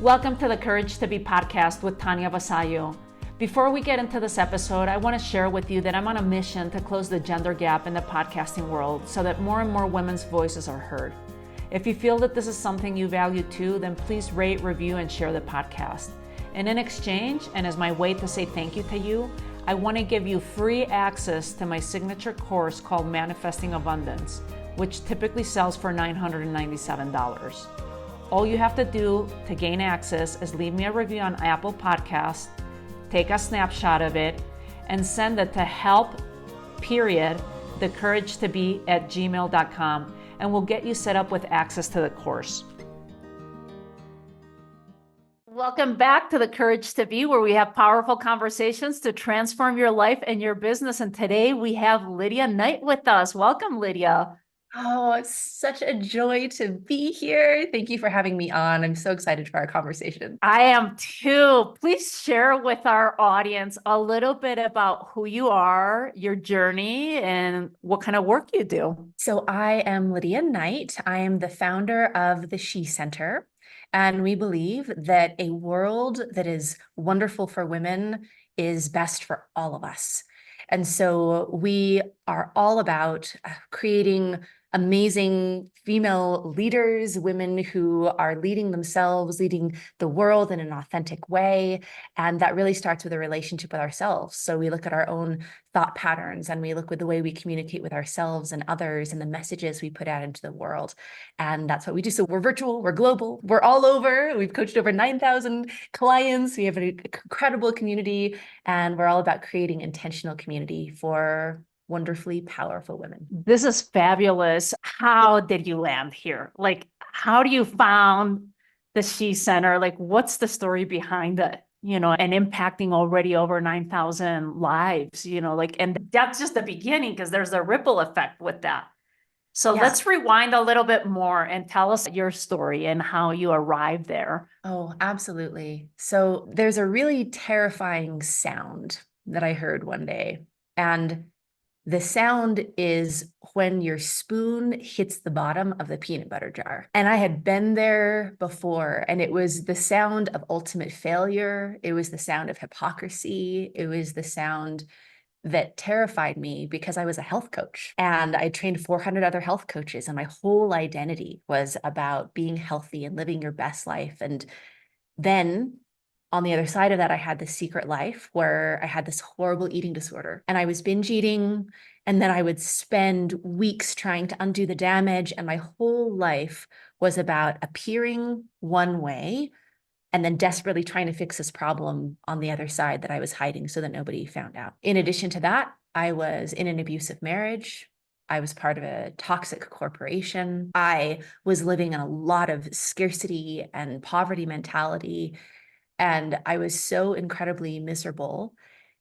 Welcome to the Courage to Be podcast with Tanya Vasallo. Before we get into this episode, I want to share with you that I'm on a mission to close the gender gap in the podcasting world so that more and more women's voices are heard. If you feel that this is something you value too, then please rate, review, and share the podcast. And in exchange, and as my way to say thank you to you, I want to give you free access to my signature course called Manifesting Abundance, which typically sells for $997. All you have to do to gain access is leave me a review on Apple Podcasts, take a snapshot of it, and send it to help.thecouragetobe@gmail.com, and we'll get you set up with access to the course. Welcome back to the Courage to Be, where we have powerful conversations to transform your life and your business. And today we have Lydia Knight with us. Welcome, Lydia. Oh, it's such a joy to be here. Thank you for having me on. I'm so excited for our conversation. I am too. Please share with our audience a little bit about who you are, your journey, and what kind of work you do. So I am Lydia Knight. I am the founder of the She Center, and we believe that a world that is wonderful for women is best for all of us. And so we are all about creating amazing female leaders, women who are leading themselves, leading the world in an authentic way. And that really starts with a relationship with ourselves. So we look at our own thought patterns and we look at the way we communicate with ourselves and others and the messages we put out into the world. And that's what we do. So we're virtual, we're global, we're all over. We've coached over 9,000 clients. We have an incredible community, and we're all about creating intentional community for wonderfully powerful women. This is fabulous. How did you land here? Like, how do you found the She Center? Like, what's the story behind it? And impacting already over 9,000 lives, and that's just the beginning, because there's a ripple effect with that. So let's rewind a little bit more and tell us your story and how you arrived there. Oh, absolutely. So there's a really terrifying sound that I heard one day, and the sound is when your spoon hits the bottom of the peanut butter jar. And I had been there before, and it was the sound of ultimate failure. It was the sound of hypocrisy. It was the sound that terrified me because I was a health coach and I trained 400 other health coaches, and my whole identity was about being healthy and living your best life. And then on the other side of that, I had this secret life where I had this horrible eating disorder and I was binge eating. And then I would spend weeks trying to undo the damage. And my whole life was about appearing one way and then desperately trying to fix this problem on the other side that I was hiding so that nobody found out. In addition to that, I was in an abusive marriage. I was part of a toxic corporation. I was living in a lot of scarcity and poverty mentality. And I was so incredibly miserable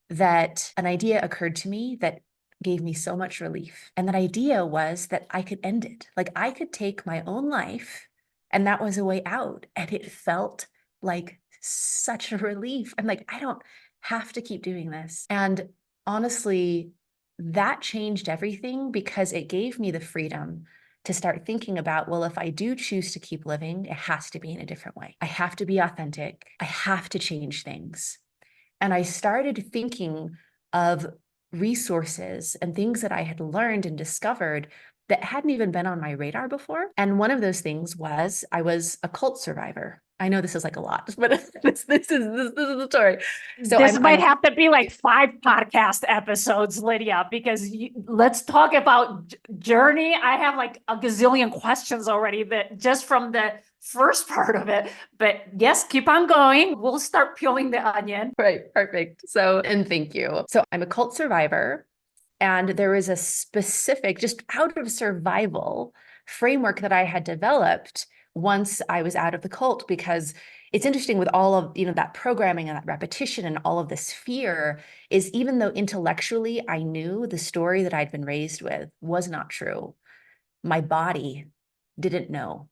that an idea occurred to me that gave me so much relief. And that idea was that I could end it. Like, I could take my own life, and that was a way out. And it felt like such a relief. I'm like, I don't have to keep doing this. And honestly, that changed everything, because it gave me the freedom to start thinking about, well, if I do choose to keep living, it has to be in a different way. I have to be authentic. I have to change things. And I started thinking of resources and things that I had learned and discovered that hadn't even been on my radar before. And one of those things was I was a cult survivor. I know this is like a lot, but this is the story. So this might have to be like 5 podcast episodes, Lydia, because let's talk about journey. I have like a gazillion questions already, that just from the first part of it. But yes, keep on going. We'll start peeling the onion. Right, perfect. And thank you. So I'm a cult survivor. And there was a specific, just out of survival framework that I had developed once I was out of the cult, because it's interesting with all of, that programming and that repetition and all of this fear, is even though intellectually I knew the story that I'd been raised with was not true, my body didn't know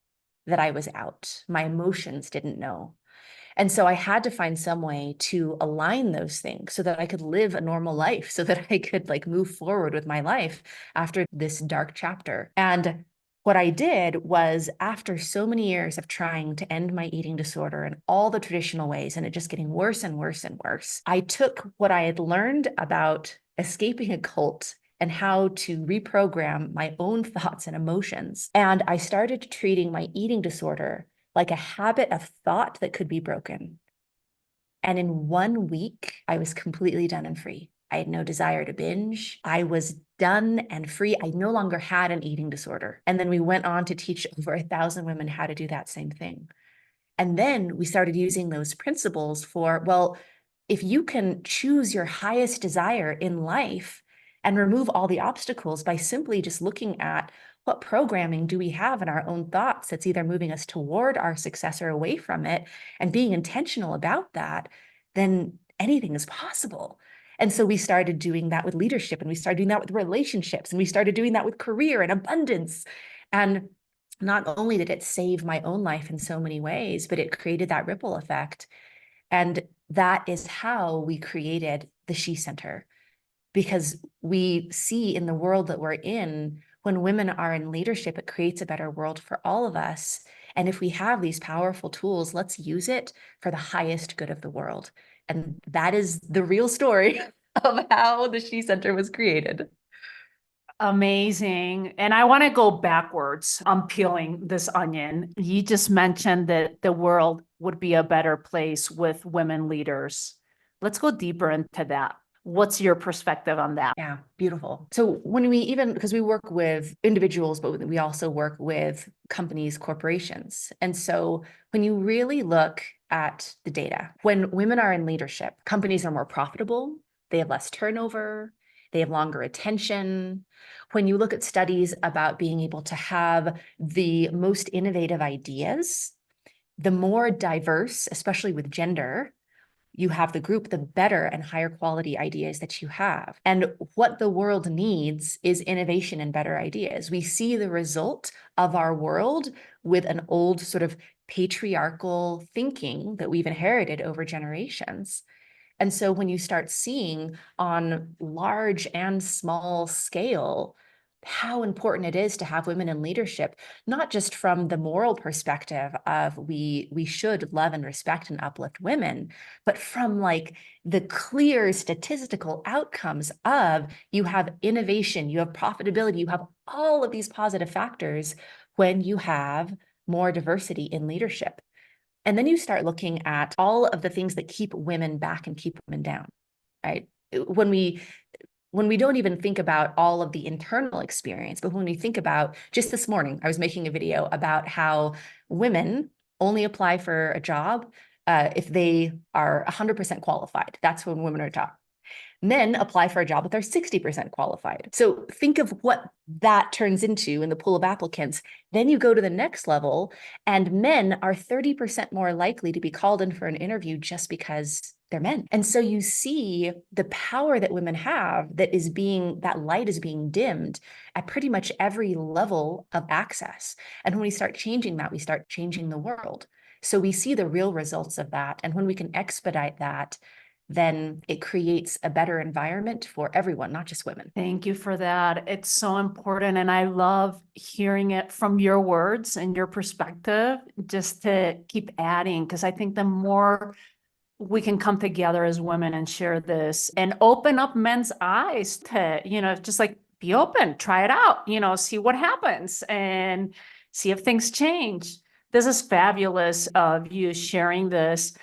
that I was out. My emotions didn't know. And so I had to find some way to align those things so that I could live a normal life, so that I could move forward with my life after this dark chapter. And what I did was, after so many years of trying to end my eating disorder in all the traditional ways, and it just getting worse and worse and worse, I took what I had learned about escaping a cult and how to reprogram my own thoughts and emotions. And I started treating my eating disorder like a habit of thought that could be broken. And in 1 week, I was completely done and free. I had no desire to binge. I was done and free. I no longer had an eating disorder. And then we went on to teach over 1,000 women how to do that same thing. And then we started using those principles for, well, if you can choose your highest desire in life and remove all the obstacles by simply just looking at what programming do we have in our own thoughts that's either moving us toward our success or away from it, and being intentional about that, then anything is possible. And so we started doing that with leadership, and we started doing that with relationships, and we started doing that with career and abundance. And not only did it save my own life in so many ways, but it created that ripple effect. And that is how we created the She Center, because we see in the world that we're in, when women are in leadership, it creates a better world for all of us. And if we have these powerful tools, let's use it for the highest good of the world. And that is the real story of how the She Center was created. Amazing. And I want to go backwards on peeling this onion. You just mentioned that the world would be a better place with women leaders. Let's go deeper into that. What's your perspective on that? Yeah, beautiful. So when we even, because we work with individuals, but we also work with companies, corporations. And so when you really look at the data, when women are in leadership, companies are more profitable, they have less turnover, they have longer attention. When you look at studies about being able to have the most innovative ideas, the more diverse, especially with gender, you have the group, the better and higher quality ideas that you have. And what the world needs is innovation and better ideas. We see the result of our world with an old sort of patriarchal thinking that we've inherited over generations. And so when you start seeing on large and small scale how important it is to have women in leadership, not just from the moral perspective of we should love and respect and uplift women, but from like the clear statistical outcomes of, you have innovation, you have profitability, you have all of these positive factors when you have more diversity in leadership. And then you start looking at all of the things that keep women back and keep women down, right? When we don't even think about all of the internal experience, but when we think about, just this morning, I was making a video about how women only apply for a job if they are 100% qualified. That's when women are top. Men apply for a job if they're 60% qualified. So think of what that turns into in the pool of applicants. Then you go to the next level, and men are 30% more likely to be called in for an interview just because they're men. And so you see the power that women have that light is being dimmed at pretty much every level of access. And when we start changing that, we start changing the world. So we see the real results of that. And when we can expedite that, then it creates a better environment for everyone, not just women. Thank you for that. It's so important. And I love hearing it from your words and your perspective, just to keep adding, because I think the more we can come together as women and share this and open up men's eyes to, just like be open, try it out, see what happens and see if things change. This is fabulous of you sharing this.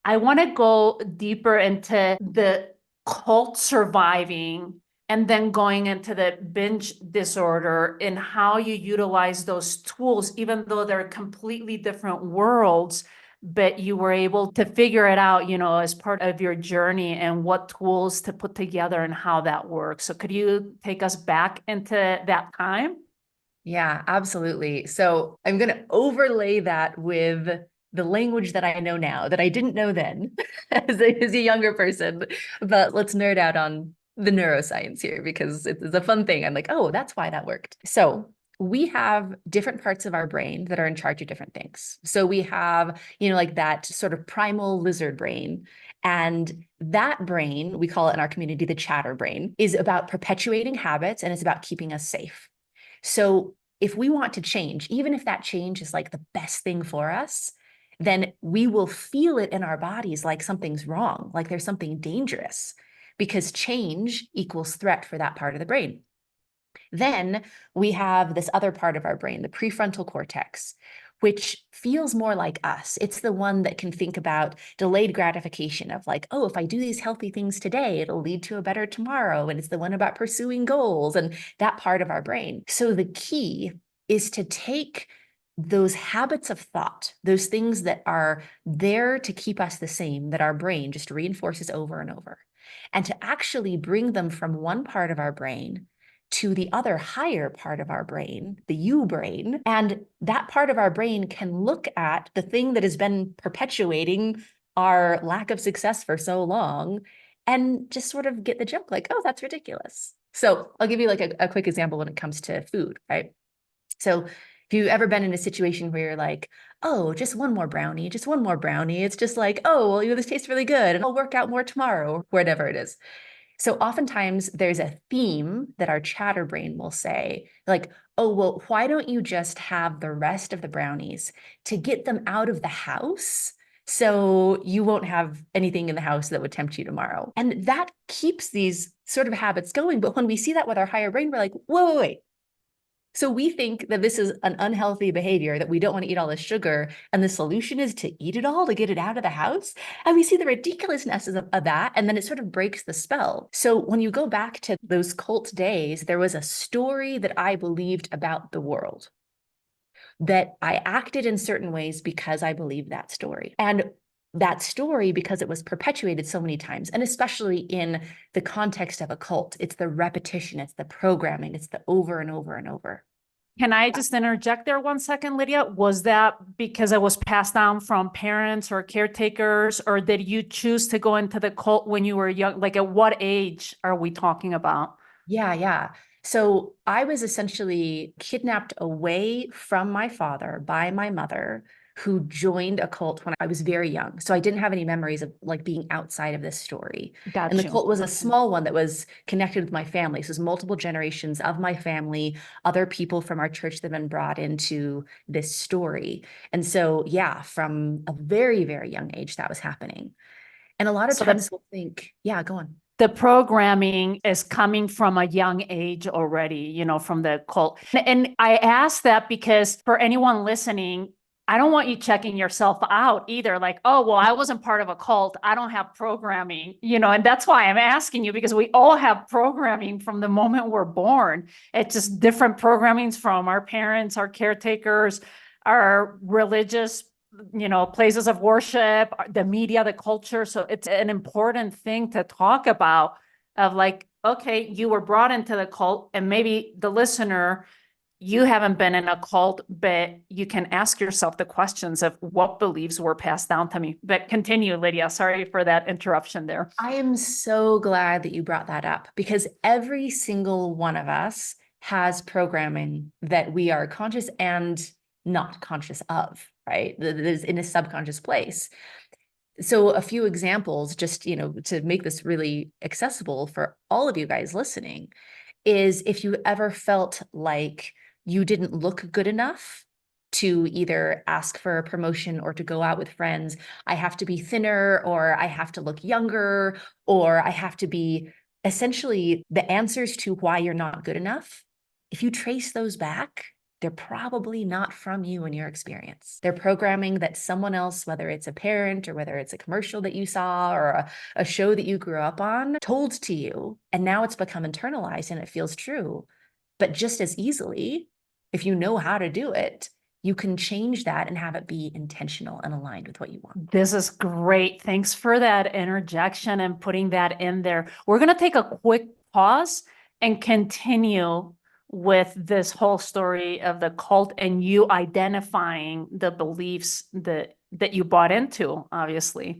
I want to go deeper into the cult surviving and then going into the binge disorder and how you utilize those tools, even though they're completely different worlds, but you were able to figure it out, as part of your journey and what tools to put together and how that works. So could you take us back into that time? Yeah, absolutely. So I'm going to overlay that with the language that I know now that I didn't know then as a younger person. But let's nerd out on the neuroscience here, because it's a fun thing. I'm like, oh, that's why that worked. So we have different parts of our brain that are in charge of different things. So we have, like that sort of primal lizard brain. And that brain, we call it in our community the chatter brain, is about perpetuating habits, and it's about keeping us safe. So if we want to change, even if that change is like the best thing for us, then we will feel it in our bodies like something's wrong, like there's something dangerous, because change equals threat for that part of the brain. Then we have this other part of our brain, the prefrontal cortex, which feels more like us. It's the one that can think about delayed gratification of like, oh, if I do these healthy things today, it'll lead to a better tomorrow. And it's the one about pursuing goals and that part of our brain. So the key is to take those habits of thought, those things that are there to keep us the same, that our brain just reinforces over and over, and to actually bring them from one part of our brain to the other higher part of our brain, the you brain. And that part of our brain can look at the thing that has been perpetuating our lack of success for so long and just sort of get the joke like, oh, that's ridiculous. So I'll give you like a quick example when it comes to food, right? So if you've ever been in a situation where you're like, oh, just one more brownie, just one more brownie. It's just like, oh, well, this tastes really good and I'll work out more tomorrow, or whatever it is. So oftentimes there's a theme that our chatter brain will say, like, oh, well, why don't you just have the rest of the brownies to get them out of the house so you won't have anything in the house that would tempt you tomorrow? And that keeps these sort of habits going. But when we see that with our higher brain, we're like, whoa, wait, wait. So we think that this is an unhealthy behavior, that we don't want to eat all this sugar, and the solution is to eat it all to get it out of the house. And we see the ridiculousness of that, and then it sort of breaks the spell. So when you go back to those cult days, there was a story that I believed about the world, that I acted in certain ways because I believed that story. And that story, because it was perpetuated so many times, and especially in the context of a cult, it's the repetition, it's the programming, it's the over and over and over. Can I just interject there 1 second, Lydia? Was that because it was passed down from parents or caretakers, or did you choose to go into the cult when you were young? Like, at what age are we talking about? Yeah. So I was essentially kidnapped away from my father by my mother, who joined a cult when I was very young. So I didn't have any memories of like being outside of this story. Got And the you. cult was a Okay. small one that was connected with my family. So it was multiple generations of my family, other people from our church that have been brought into this story. And so, yeah, from a very, very young age, that was happening. And a lot of So the times we'll think, yeah, go on. the programming is coming from a young age already, from the cult. And I ask that because for anyone listening, I don't want you checking yourself out either. Like, oh, well, I wasn't part of a cult, I don't have programming, and that's why I'm asking you, because we all have programming from the moment we're born. It's just different programmings from our parents, our caretakers, our religious places of worship, the media, the culture. So it's an important thing to talk about, of like, okay, you were brought into the cult, and maybe the listener, you haven't been in a cult, but you can ask yourself the questions of what beliefs were passed down to me. But continue, Lydia. Sorry for that interruption there. I am so glad that you brought that up, because every single one of us has programming that we are conscious and not conscious of, right? That is in a subconscious place. So a few examples, just, to make this really accessible for all of you guys listening, is if you ever felt like you didn't look good enough to either ask for a promotion or to go out with friends, I have to be thinner, or I have to look younger, or I have to be, essentially the answers to why you're not good enough. If you trace those back, they're probably not from you in your experience. They're programming that someone else, whether it's a parent or whether it's a commercial that you saw or a show that you grew up on, told to you. And now it's become internalized and it feels true. But just as easily, if you know how to do it, you can change that and have it be intentional and aligned with what you want. This is great. Thanks for that interjection and putting that in there. We're going to take a quick pause and continue with this whole story of the cult and you identifying the beliefs that you bought into, obviously.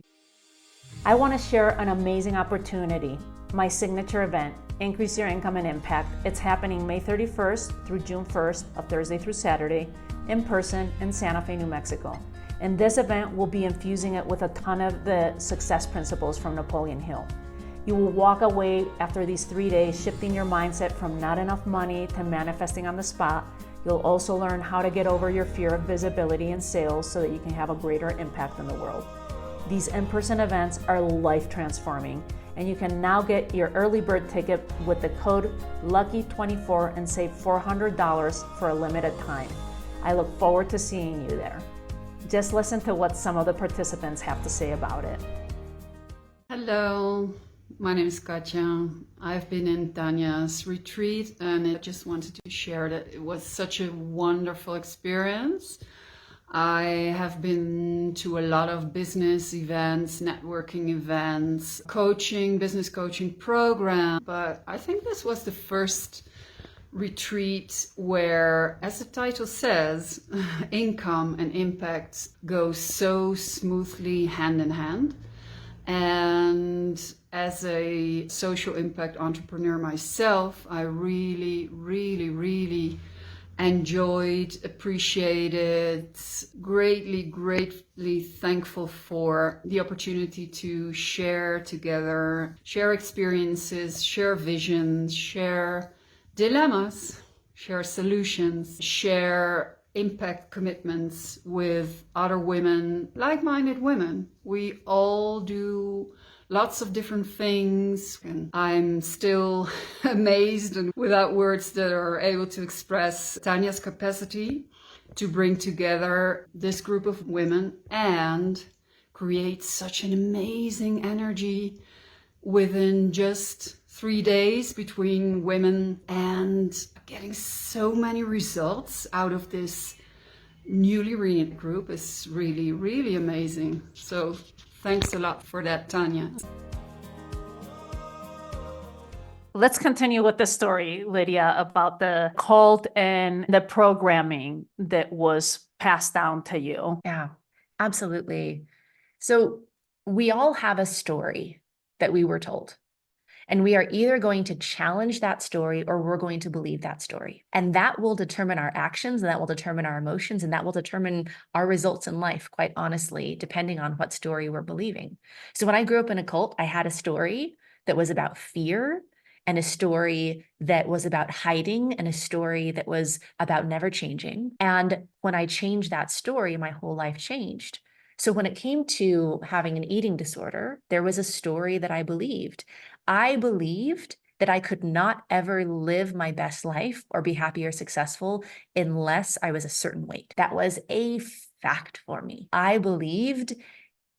I want to share an amazing opportunity, my signature event, Increase Your Income and Impact. It's happening May 31st through June 1st, of Thursday through Saturday, in person in Santa Fe, New Mexico. And this event will be infusing it with a ton of the success principles from Napoleon Hill. You will walk away after these 3 days shifting your mindset from not enough money to manifesting on the spot. You'll also learn how to get over your fear of visibility in sales so that you can have a greater impact in the world. These in-person events are life transforming, and you can now get your early bird ticket with the code LUCKY24 and save $400 for a limited time. I look forward to seeing you there. Just listen to what some of the participants have to say about it. Hello, my name is Katja. I've been in Tanya's retreat and I just wanted to share that it was such a wonderful experience. I have been to a lot of business events, networking events, business coaching program, but I think this was the first retreat where, as the title says, income and impact go so smoothly hand in hand. And as a social impact entrepreneur myself, I really, really, really enjoyed, appreciated, gratefully thankful for the opportunity to share together, share experiences, share visions, share dilemmas, share solutions, share impact commitments with other women, like-minded women. We all do lots of different things, and I'm still amazed and without words that are able to express Tanya's capacity to bring together this group of women and create such an amazing energy within just 3 days between women, and getting so many results out of this newly reunited group is really, really amazing. So thanks a lot for that, Tanya. Let's continue with the story, Lydia, about the cult and the programming that was passed down to you. Yeah, absolutely. So we all have a story that we were told. And we are either going to challenge that story or we're going to believe that story. And that will determine our actions, and that will determine our emotions, and that will determine our results in life, quite honestly, depending on what story we're believing. So when I grew up in a cult, I had a story that was about fear, and a story that was about hiding, and a story that was about never changing. And when I changed that story, my whole life changed. So when it came to having an eating disorder, there was a story that I believed. I believed that I could not ever live my best life or be happy or successful unless I was a certain weight. That was a fact for me. I believed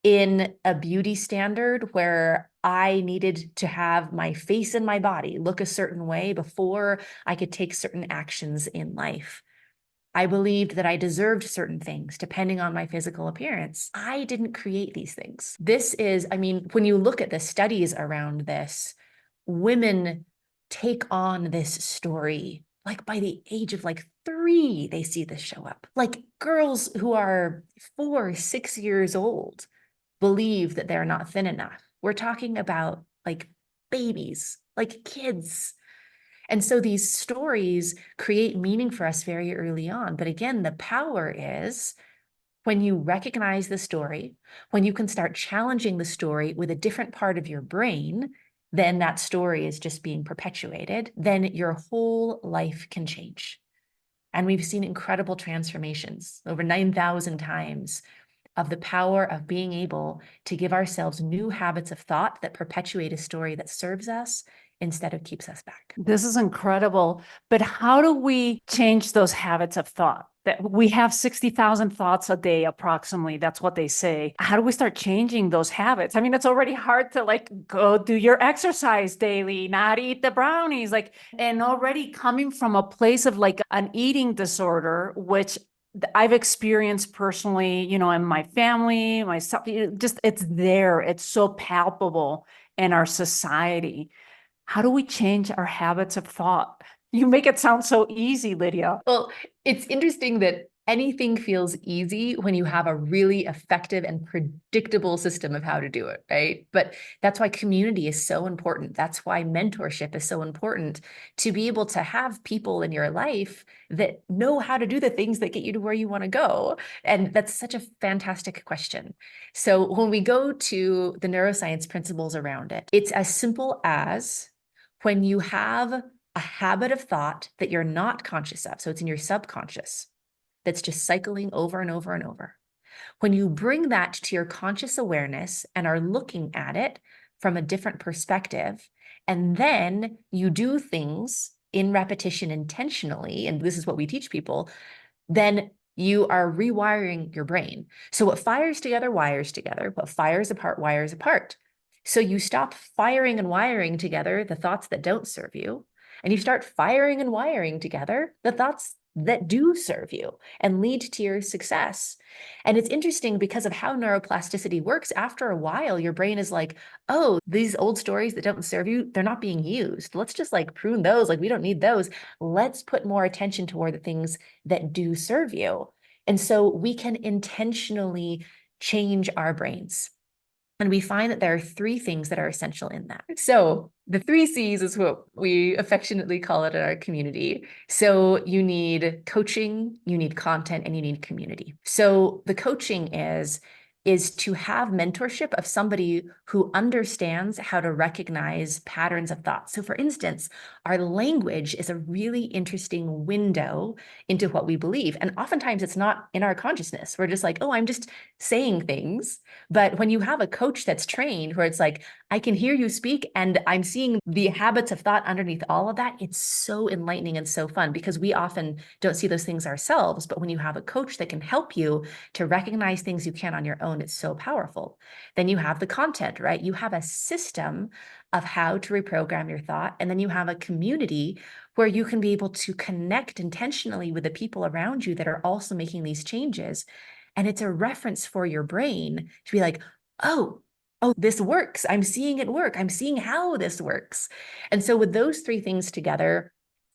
in a beauty standard where I needed to have my face and my body look a certain way before I could take certain actions in life. I believed that I deserved certain things depending on my physical appearance. I didn't create these things. When you look at the studies around this, women take on this story. Like by the age of 3, they see this show up. Like girls who are 4, 6 years old believe that they're not thin enough. We're talking about like babies, like kids. And so these stories create meaning for us very early on. But again, the power is when you recognize the story, when you can start challenging the story with a different part of your brain, then that story is just being perpetuated, then your whole life can change. And we've seen incredible transformations over 9,000 times of the power of being able to give ourselves new habits of thought that perpetuate a story that serves us instead of keeps us back. This is incredible. But how do we change those habits of thought? That we have 60,000 thoughts a day, approximately. That's what they say. How do we start changing those habits? I mean, it's already hard to go do your exercise daily, not eat the brownies, and already coming from a place of an eating disorder, which I've experienced personally, in my family, myself, it's there. It's so palpable in our society. How do we change our habits of thought? You make it sound so easy, Lydia. Well, it's interesting that anything feels easy when you have a really effective and predictable system of how to do it, right? But that's why community is so important. That's why mentorship is so important, to be able to have people in your life that know how to do the things that get you to where you want to go. And that's such a fantastic question. So when we go to the neuroscience principles around it, it's as simple as when you have a habit of thought that you're not conscious of. So it's in your subconscious that's just cycling over and over and over. When you bring that to your conscious awareness and are looking at it from a different perspective, and then you do things in repetition intentionally, and this is what we teach people, then you are rewiring your brain. So what fires together, wires together. What fires apart, wires apart. So you stop firing and wiring together the thoughts that don't serve you, and you start firing and wiring together the thoughts that do serve you and lead to your success. And it's interesting because of how neuroplasticity works. After a while, your brain is like, oh, these old stories that don't serve you, they're not being used. Let's just like prune those. Like, we don't need those. Let's put more attention toward the things that do serve you. And so we can intentionally change our brains. And we find that there are 3 things that are essential in that. So the 3 C's is what we affectionately call it in our community. So you need coaching, you need content, and you need community. So the coaching is to have mentorship of somebody who understands how to recognize patterns of thought. So for instance, our language is a really interesting window into what we believe. And oftentimes it's not in our consciousness. We're just like, oh, I'm just saying things. But when you have a coach that's trained where it's like, I can hear you speak and I'm seeing the habits of thought underneath all of that, it's so enlightening and so fun because we often don't see those things ourselves. But when you have a coach that can help you to recognize things you can't on your own, it's so powerful. Then you have the content, right? You have a system of how to reprogram your thought. And then you have a community where you can be able to connect intentionally with the people around you that are also making these changes. And it's a reference for your brain to be like, oh, this works. I'm seeing it work. I'm seeing how this works. And so with those 3 things together,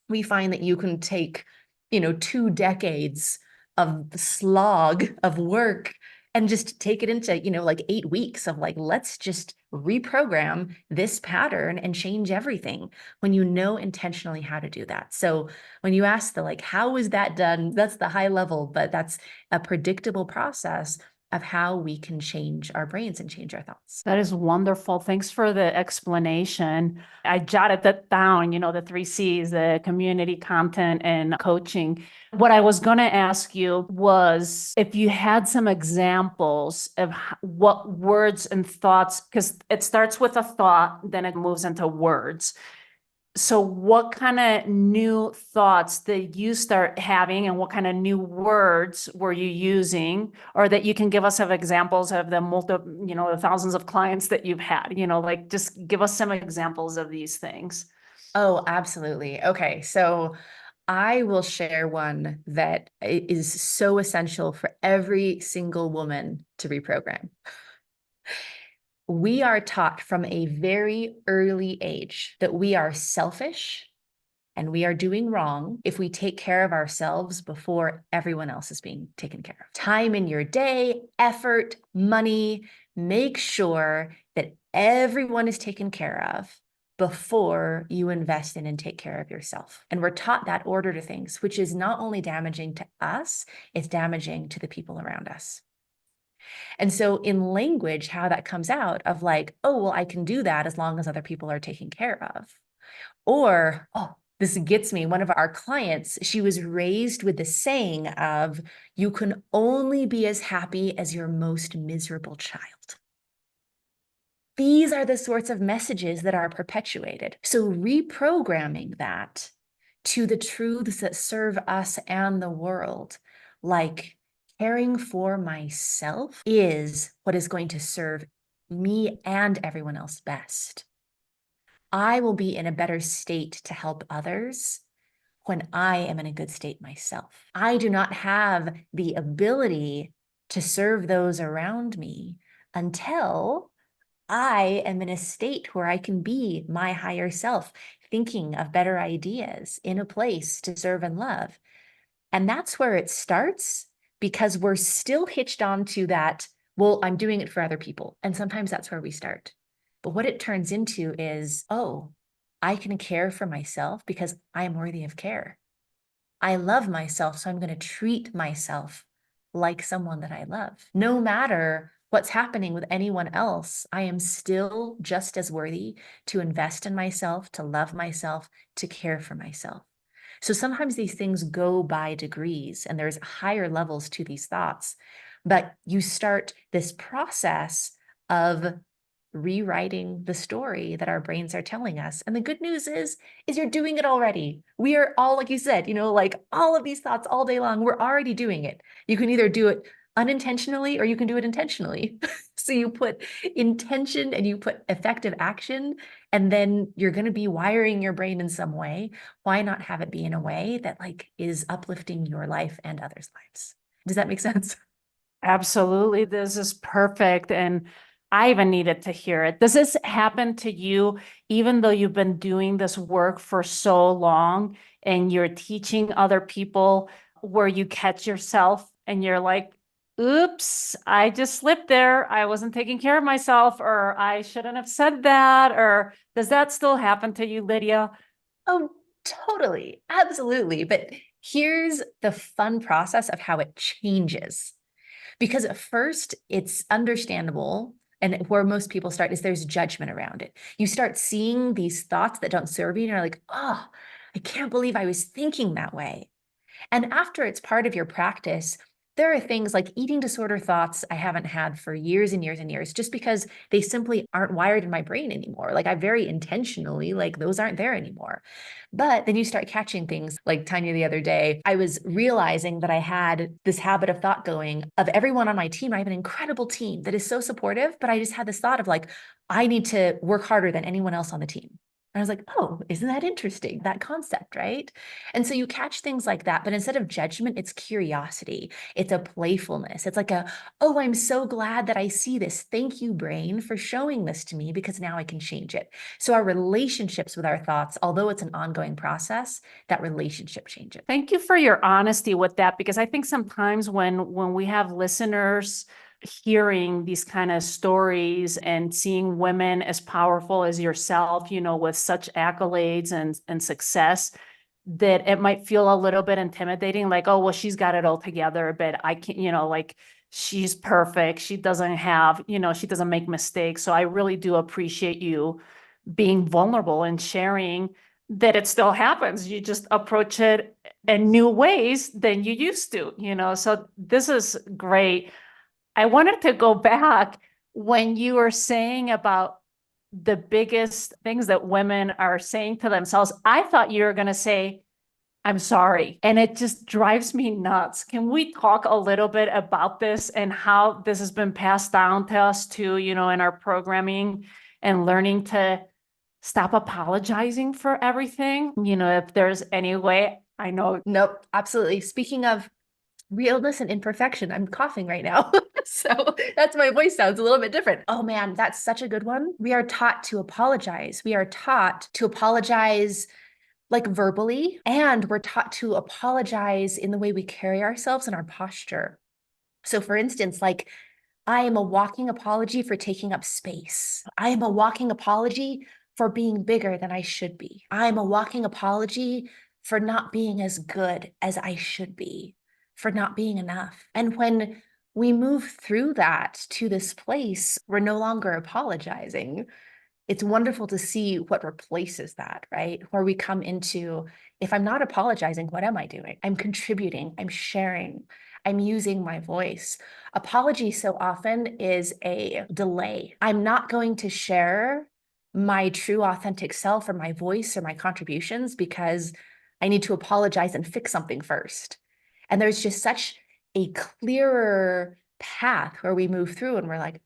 we find that you can take, 2 decades of slog of work and just take it into, like 8 weeks of like, let's just reprogram this pattern and change everything when you know intentionally how to do that. So when you ask the like, how is that done? That's the high level, but that's a predictable process of how we can change our brains and change our thoughts. That is wonderful. Thanks for the explanation. I jotted that down, the 3 C's, the community, content, and coaching. What I was going to ask you was if you had some examples of what words and thoughts, because it starts with a thought, then it moves into words. So what kind of new thoughts did you start having and what kind of new words were you using, or that you can give us some examples of the the thousands of clients that you've had, like just give us some examples of these things. Oh, absolutely. Okay. So I will share one that is so essential for every single woman to reprogram. We are taught from a very early age that we are selfish and we are doing wrong if we take care of ourselves before everyone else is being taken care of. Time in your day, effort, money, make sure that everyone is taken care of before you invest in and take care of yourself. And we're taught that order to things, which is not only damaging to us, it's damaging to the people around us. And so in language, how that comes out of like, oh, well, I can do that as long as other people are taken care of. Or, oh, this gets me. One of our clients, she was raised with the saying of, you can only be as happy as your most miserable child. These are the sorts of messages that are perpetuated. So reprogramming that to the truths that serve us and the world, like caring for myself is what is going to serve me and everyone else best. I will be in a better state to help others when I am in a good state myself. I do not have the ability to serve those around me until I am in a state where I can be my higher self, thinking of better ideas in a place to serve and love. And that's where it starts because we're still hitched on to that, well, I'm doing it for other people. And sometimes that's where we start. But what it turns into is, oh, I can care for myself because I am worthy of care. I love myself, so I'm going to treat myself like someone that I love, no matter what's happening with anyone else, I am still just as worthy to invest in myself, to love myself, to care for myself. So sometimes these things go by degrees and there's higher levels to these thoughts, but you start this process of rewriting the story that our brains are telling us. And the good news is you're doing it already. We are all, like you said, like all of these thoughts all day long, we're already doing it. You can either do it unintentionally or you can do it intentionally. So you put intention and you put effective action, and then you're going to be wiring your brain in some way. Why not have it be in a way that like is uplifting your life and others' lives? Does that make sense? Absolutely. This is perfect. And I even needed to hear it. Does this happen to you, even though you've been doing this work for so long and you're teaching other people, where you catch yourself and you're like, oops, I just slipped there. I wasn't taking care of myself, or I shouldn't have said that. Or does that still happen to you, Lydia? Oh, totally. Absolutely. But here's the fun process of how it changes. Because at first it's understandable. And where most people start is there's judgment around it. You start seeing these thoughts that don't serve you, and you're like, oh, I can't believe I was thinking that way. And after it's part of your practice, there are things like eating disorder thoughts I haven't had for years and years and years, just because they simply aren't wired in my brain anymore. Like I very intentionally, like those aren't there anymore. But then you start catching things like Tanya the other day. I was realizing that I had this habit of thought going of everyone on my team. I have an incredible team that is so supportive, but I just had this thought of like, I need to work harder than anyone else on the team. And I was like, oh, isn't that interesting? That concept, right? And so you catch things like that, but instead of judgment, it's curiosity. It's a playfulness. It's like oh, I'm so glad that I see this. Thank you, brain, for showing this to me, because now I can change it. So our relationships with our thoughts, although it's an ongoing process, that relationship changes. Thank you for your honesty with that, because I think sometimes when we have listeners hearing these kind of stories and seeing women as powerful as yourself, with such accolades and success, that it might feel a little bit intimidating, like, oh, well, she's got it all together, but I can't, like she's perfect. She doesn't have, she doesn't make mistakes. So I really do appreciate you being vulnerable and sharing that it still happens. You just approach it in new ways than you used to, so this is great. I wanted to go back when you were saying about the biggest things that women are saying to themselves. I thought you were going to say, I'm sorry. And it just drives me nuts. Can we talk a little bit about this and how this has been passed down to us too, in our programming and learning to stop apologizing for everything? If there's any way, I know. Nope, absolutely. Speaking of realness and imperfection, I'm coughing right now. So that's my voice sounds a little bit different. Oh man, that's such a good one. We are taught to apologize. We are taught to apologize like verbally, and we're taught to apologize in the way we carry ourselves and our posture. So for instance, like I am a walking apology for taking up space. I am a walking apology for being bigger than I should be. I am a walking apology for not being as good as I should be, for not being enough. And when we move through that to this place, we're no longer apologizing. It's wonderful to see what replaces that, right? Where we come into, if I'm not apologizing, what am I doing? I'm contributing, I'm sharing, I'm using my voice. Apology so often is a delay. I'm not going to share my true authentic self or my voice or my contributions because I need to apologize and fix something first. And there's just such a clearer path where we move through and we're like,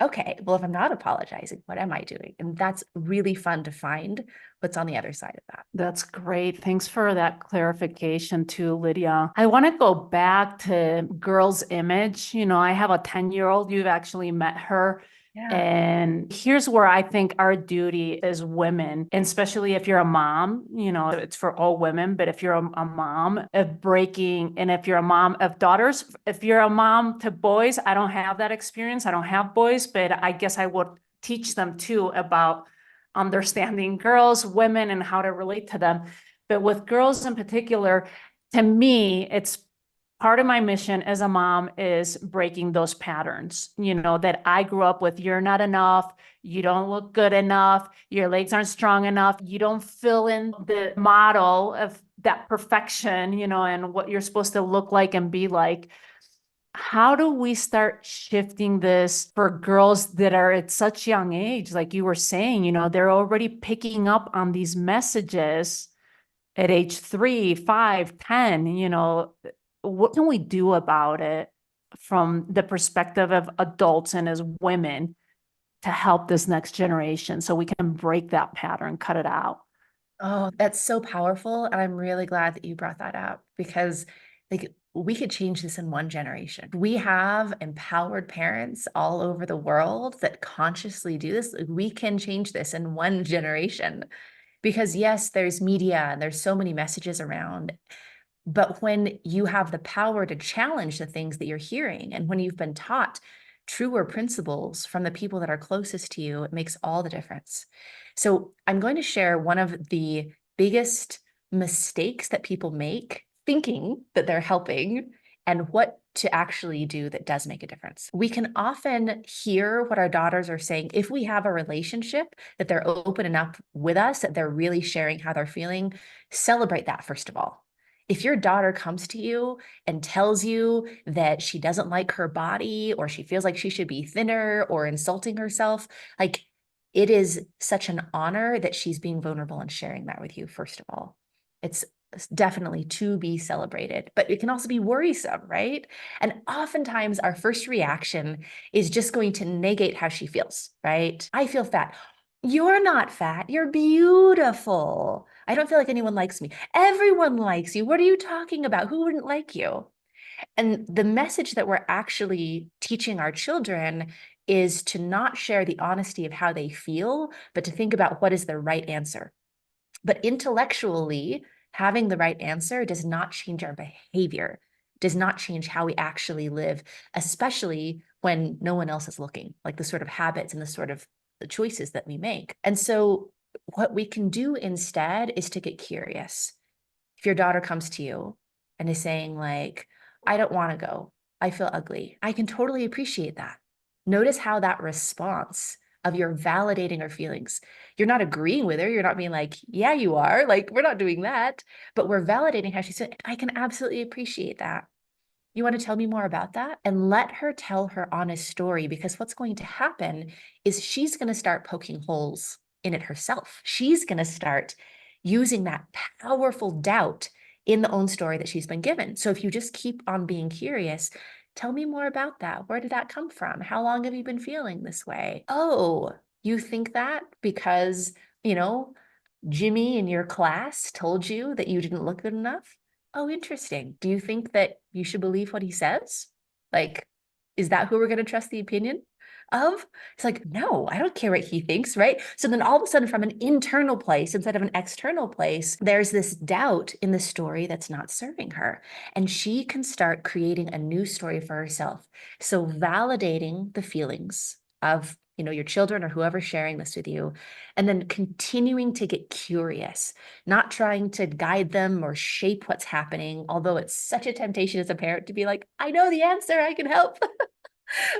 okay, well, if I'm not apologizing, what am I doing? And that's really fun to find what's on the other side of that. That's great. Thanks for that clarification too, Lydia. I want to go back to girls' image. I have a 10-year-old. You've actually met her. Yeah. And here's where I think our duty as women, and especially if you're a mom, it's for all women, but if you're a mom of breaking, and if you're a mom of daughters, if you're a mom to boys, I don't have that experience. I don't have boys, but I guess I would teach them too about understanding girls, women, and how to relate to them. But with girls in particular, to me, it's part of my mission as a mom is breaking those patterns, that I grew up with. You're not enough. You don't look good enough. Your legs aren't strong enough. You don't fill in the model of that perfection, and what you're supposed to look like and be like. How do we start shifting this for girls that are at such young age? Like you were saying, they're already picking up on these messages at age 3, 5, 10. What can we do about it from the perspective of adults and as women to help this next generation so we can break that pattern, cut it out? Oh, that's so powerful. And I'm really glad that you brought that up because like we could change this in one generation. We have empowered parents all over the world that consciously do this. Like, we can change this in one generation because yes, there's media and there's so many messages around. But when you have the power to challenge the things that you're hearing, and when you've been taught truer principles from the people that are closest to you, it makes all the difference. So I'm going to share one of the biggest mistakes that people make thinking that they're helping and what to actually do that does make a difference. We can often hear what our daughters are saying. If we have a relationship that they're open enough with us, that they're really sharing how they're feeling, celebrate that first of all. If your daughter comes to you and tells you that she doesn't like her body or she feels like she should be thinner or insulting herself, like it is such an honor that she's being vulnerable and sharing that with you, first of all. It's definitely to be celebrated, but it can also be worrisome, right? And oftentimes our first reaction is just going to negate how she feels, right? I feel fat. You're not fat. You're beautiful. I don't feel like anyone likes me. Everyone likes you. What are you talking about? Who wouldn't like you? And the message that we're actually teaching our children is to not share the honesty of how they feel, but to think about what is the right answer. But intellectually, having the right answer does not change our behavior, does not change how we actually live, especially when no one else is looking, like the sort of habits and the sort of the choices that we make. And so what we can do instead is to get curious. If your daughter comes to you and is saying like, I don't want to go, I feel ugly, I can totally appreciate that. Notice how that response of you're validating her feelings. You're not agreeing with her. You're not being like, yeah, you are. Like, we're not doing that. But we're validating how she's feeling. I can absolutely appreciate that. You want to tell me more about that? And let her tell her honest story, because what's going to happen is she's going to start poking holes in it herself. She's going to start using that powerful doubt in the own story that she's been given. So if you just keep on being curious, tell me more about that. Where did that come from? How long have you been feeling this way? Oh, you think that because, Jimmy in your class told you that you didn't look good enough? Oh, interesting. Do you think that you should believe what he says? Like, is that who we're going to trust the opinion of? It's like, no, I don't care what he thinks, right? So then all of a sudden, from an internal place instead of an external place, there's this doubt in the story that's not serving her. And she can start creating a new story for herself. So validating the feelings of your children or whoever's sharing this with you, and then continuing to get curious, not trying to guide them or shape what's happening, although it's such a temptation as a parent to be like, I know the answer, I can help.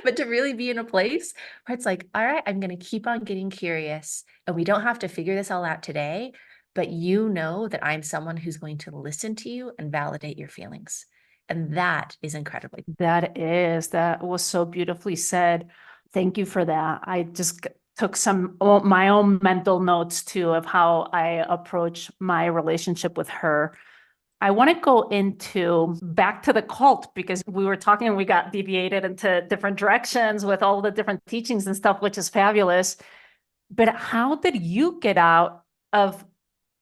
But to really be in a place where it's like, all right, I'm going to keep on getting curious, and we don't have to figure this all out today, but you know that I'm someone who's going to listen to you and validate your feelings. And that is incredible. That was so beautifully said. Thank you for that. I just took some my own mental notes too of how I approach my relationship with her. I want to go into back to the cult, because we were talking and we got deviated into different directions with all the different teachings and stuff, which is fabulous. But how did you get out of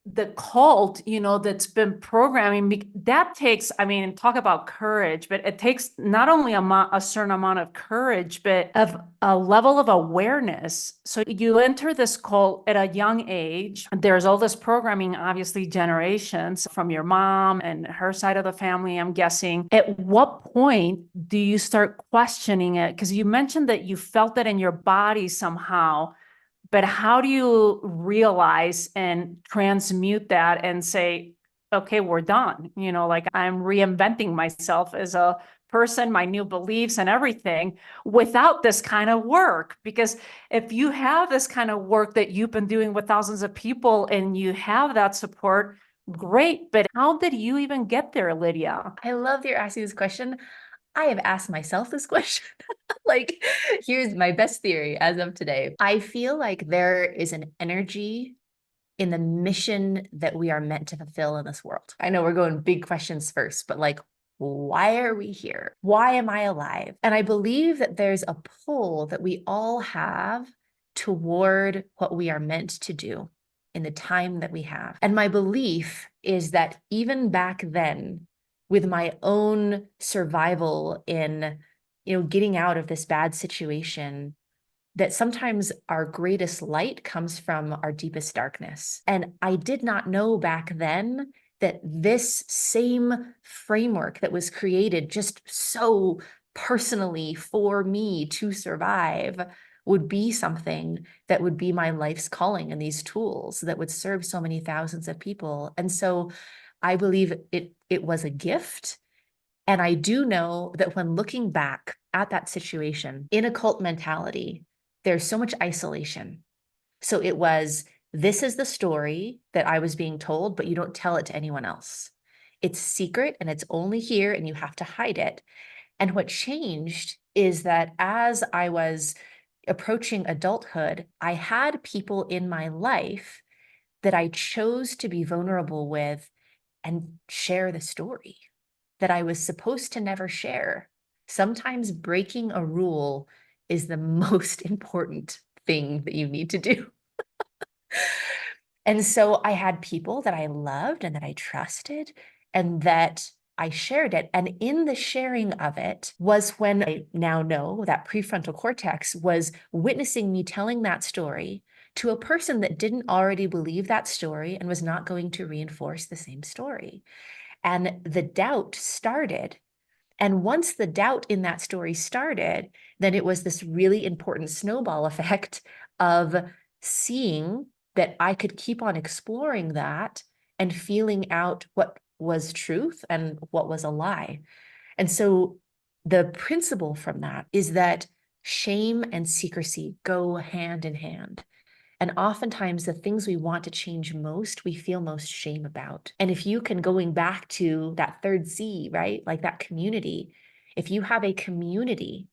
the cult, that's been programming? That takes, talk about courage, but it takes not only a certain amount of courage, but of a level of awareness. So you enter this cult at a young age. There's all this programming, obviously generations from your mom and her side of the family, I'm guessing. At what point do you start questioning it? Because you mentioned that you felt it in your body somehow. But how do you realize and transmute that and say, okay, we're done. Like I'm reinventing myself as a person, my new beliefs and everything without this kind of work. Because if you have this kind of work that you've been doing with thousands of people and you have that support, great. But how did you even get there, Lydia? I love that you're asking this question. I have asked myself this question. Like, here's my best theory as of today. I feel like there is an energy in the mission that we are meant to fulfill in this world. I know we're going big questions first, but like, why are we here? Why am I alive? And I believe that there's a pull that we all have toward what we are meant to do in the time that we have. And my belief is that even back then, with my own survival in, getting out of this bad situation, that sometimes our greatest light comes from our deepest darkness. And I did not know back then that this same framework that was created just so personally for me to survive would be something that would be my life's calling, and these tools that would serve so many thousands of people. And so I believe it was a gift. And I do know that when looking back at that situation in a cult mentality, there's so much isolation. So it was, this is the story that I was being told, but you don't tell it to anyone else. It's secret and it's only here and you have to hide it. And what changed is that as I was approaching adulthood, I had people in my life that I chose to be vulnerable with and share the story that I was supposed to never share. Sometimes breaking a rule is the most important thing that you need to do. And so I had people that I loved and that I trusted and that I shared it. And in the sharing of it was when I now know that prefrontal cortex was witnessing me telling that story to a person that didn't already believe that story and was not going to reinforce the same story. And the doubt started. And once the doubt in that story started, then it was this really important snowball effect of seeing that I could keep on exploring that and feeling out what was truth and what was a lie. And so the principle from that is that shame and secrecy go hand in hand. And oftentimes the things we want to change most, we feel most shame about. And if you can, going back to that third C, right? Like that community, if you have a community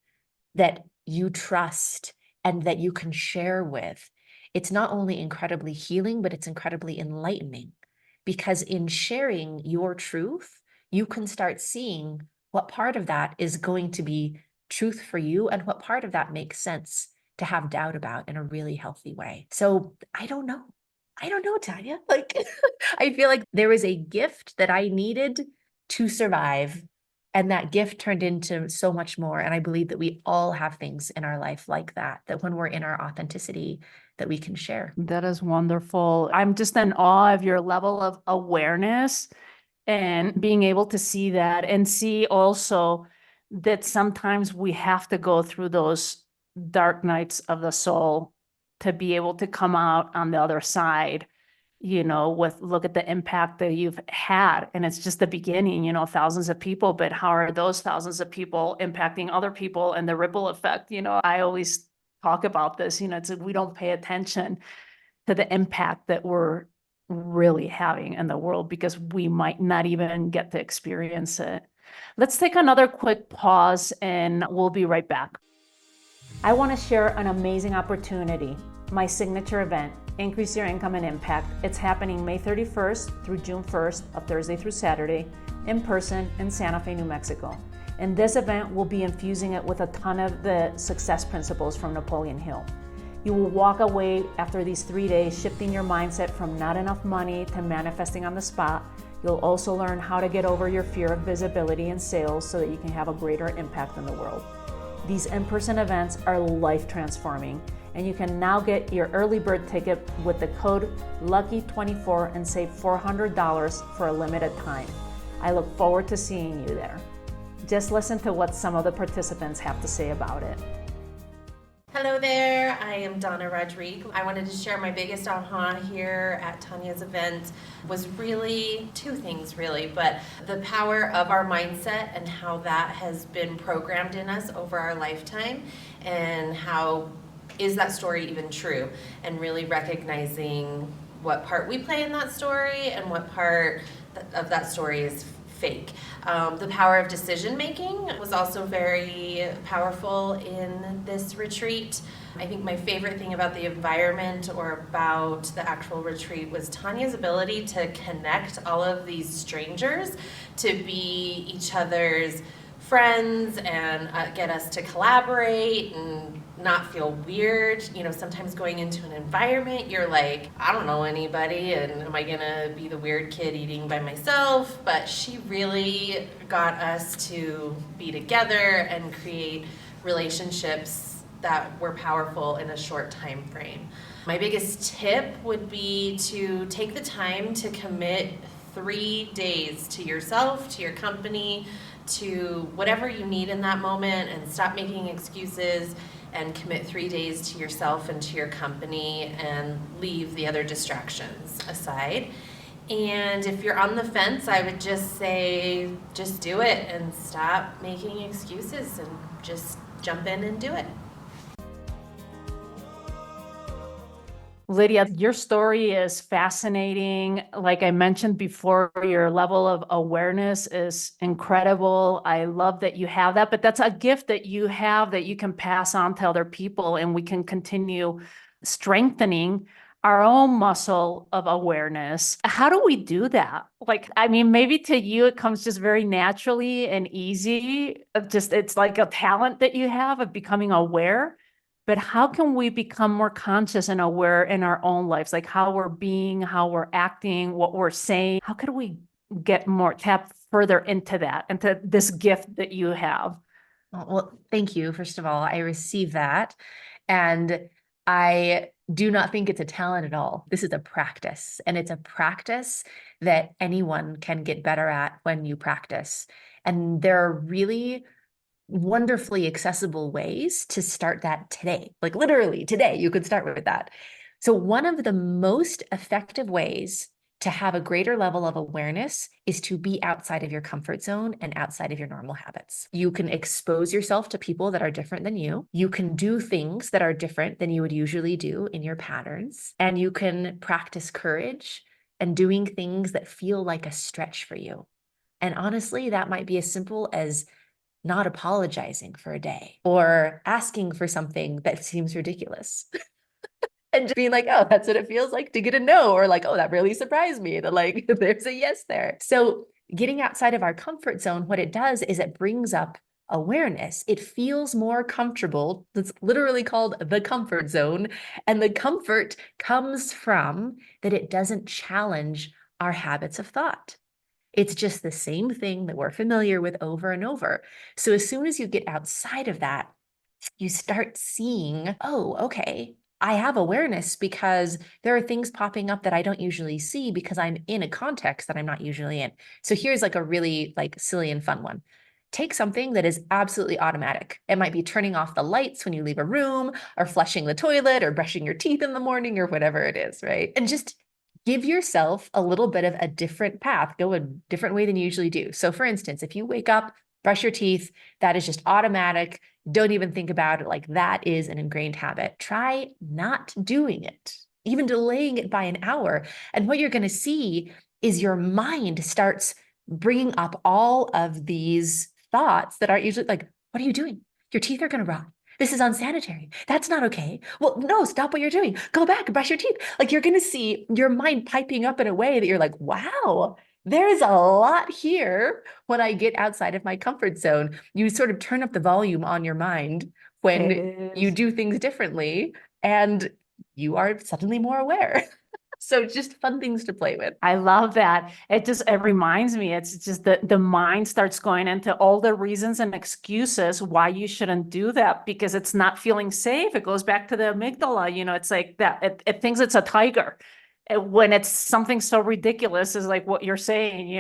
that you trust and that you can share with, it's not only incredibly healing, but it's incredibly enlightening. Because in sharing your truth, you can start seeing what part of that is going to be truth for you and what part of that makes sense to have doubt about in a really healthy way. So I don't know, Tanya. Like, I feel like there was a gift that I needed to survive. And that gift turned into so much more. And I believe that we all have things in our life like that, that when we're in our authenticity, that we can share. That is wonderful. I'm just in awe of your level of awareness and being able to see that and see also that sometimes we have to go through those dark nights of the soul to be able to come out on the other side, look at the impact that you've had. And it's just the beginning, thousands of people, but how are those thousands of people impacting other people and the ripple effect? I always talk about this, it's we don't pay attention to the impact that we're really having in the world because we might not even get to experience it. Let's take another quick pause and we'll be right back. I want to share an amazing opportunity, my signature event, Increase Your Income and Impact. It's happening May 31st through June 1st, a Thursday through Saturday, in person in Santa Fe, New Mexico. And this event will be infusing it with a ton of the success principles from Napoleon Hill. You will walk away after these 3 days shifting your mindset from not enough money to manifesting on the spot. You'll also learn how to get over your fear of visibility in sales so that you can have a greater impact in the world. These in-person events are life transforming, and you can now get your early bird ticket with the code LUCKY24 and save $400 for a limited time. I look forward to seeing you there. Just listen to what some of the participants have to say about it. Hello there, I am Donna Rodriguez. I wanted to share my biggest aha here at Tanya's event was really two things really, but the power of our mindset and how that has been programmed in us over our lifetime, and how is that story even true, and really recognizing what part we play in that story and what part of that story is fake. The power of decision making was also very powerful in this retreat. I think my favorite thing about the environment or about the actual retreat was Tanya's ability to connect all of these strangers to be each other's friends and get us to collaborate and not feel weird. You know, sometimes going into an environment, you're like, I don't know anybody, and am I gonna be the weird kid eating by myself? But she really got us to be together and create relationships that were powerful in a short time frame. My biggest tip would be to take the time to commit 3 days to yourself, to your company, to whatever you need in that moment, and stop making excuses and commit 3 days to yourself and to your company and leave the other distractions aside. And if you're on the fence, I would just say, just do it and stop making excuses and just jump in and do it. Lydia, your story is fascinating. Like I mentioned before, your level of awareness is incredible. I love that you have that, but that's a gift that you have that you can pass on to other people, and we can continue strengthening our own muscle of awareness. How do we do that? Like, I mean, maybe to you, it comes just very naturally and easy. It's like a talent that you have of becoming aware. But how can we become more conscious and aware in our own lives? Like how we're being, how we're acting, what we're saying. How could we tap further into that, into this gift that you have? Well, thank you. First of all, I receive that. And I do not think it's a talent at all. This is a practice, and it's a practice that anyone can get better at when you practice. And there are really wonderfully accessible ways to start that today. Like literally today, you could start with that. So one of the most effective ways to have a greater level of awareness is to be outside of your comfort zone and outside of your normal habits. You can expose yourself to people that are different than you. You can do things that are different than you would usually do in your patterns. And you can practice courage and doing things that feel like a stretch for you. And honestly, that might be as simple as not apologizing for a day or asking for something that seems ridiculous. And just being like, oh, that's what it feels like to get a no, or like, oh, that really surprised me that like there's a yes there. So getting outside of our comfort zone, what it does is it brings up awareness. It feels more comfortable. It's literally called the comfort zone. And the comfort comes from that it doesn't challenge our habits of thought. It's just the same thing that we're familiar with over and over. So as soon as you get outside of that, you start seeing, oh, okay, I have awareness because there are things popping up that I don't usually see because I'm in a context that I'm not usually in. So here's like a really like silly and fun one. Take something that is absolutely automatic. It might be turning off the lights when you leave a room, or flushing the toilet, or brushing your teeth in the morning, or whatever it is, right? And just give yourself a little bit of a different path, go a different way than you usually do. So for instance, if you wake up, brush your teeth, that is just automatic. Don't even think about it. Like that is an ingrained habit. Try not doing it, even delaying it by an hour. And what you're going to see is your mind starts bringing up all of these thoughts that aren't usually like, what are you doing? Your teeth are going to rot. This is unsanitary. That's not okay. Well, no, stop what you're doing. Go back and brush your teeth. Like you're going to see your mind piping up in a way that you're like, wow, there's a lot here when I get outside of my comfort zone. You sort of turn up the volume on your mind when you do things differently, and you are suddenly more aware. So just fun things to play with. I love that. It reminds me, it's just the mind starts going into all the reasons and excuses why you shouldn't do that because it's not feeling safe. It goes back to the amygdala, it's like that. It thinks it's a tiger. When it's something so ridiculous is like what you're saying,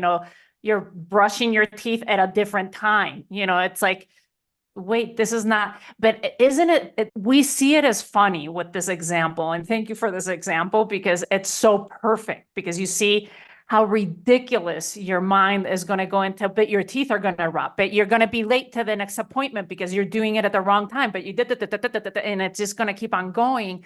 you're brushing your teeth at a different time. It's like, wait, this is not, but isn't it, we see it as funny with this example. And thank you for this example because it's so perfect because you see how ridiculous your mind is going to go into, but your teeth are going to rot, but you're going to be late to the next appointment because you're doing it at the wrong time, but you did it, and it's just going to keep on going.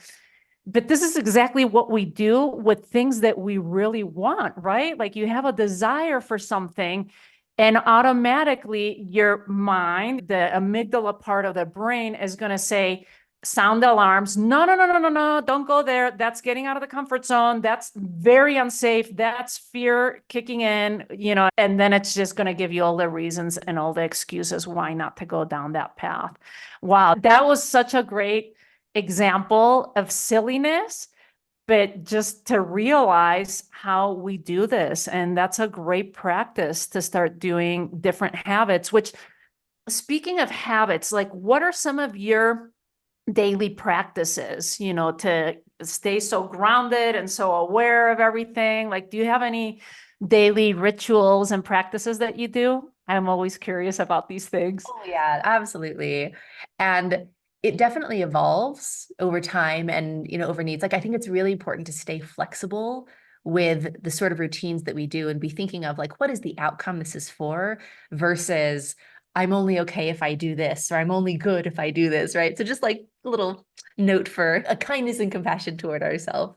But this is exactly what we do with things that we really want, right? Like you have a desire for something and automatically your mind, the amygdala part of the brain is going to say, sound alarms. No, no, no, no, no, no. Don't go there. That's getting out of the comfort zone. That's very unsafe. That's fear kicking in, and then it's just going to give you all the reasons and all the excuses why not to go down that path. Wow. That was such a great example of silliness, but just to realize how we do this. And that's a great practice to start doing different habits, which, speaking of habits, like what are some of your daily practices, to stay so grounded and so aware of everything? Like, do you have any daily rituals and practices that you do? I'm always curious about these things. Oh, yeah, absolutely. And it definitely evolves over time and, over needs. Like, I think it's really important to stay flexible with the sort of routines that we do and be thinking of like, what is the outcome this is for versus I'm only okay if I do this, or I'm only good if I do this, right? So just like a little note for a kindness and compassion toward ourselves.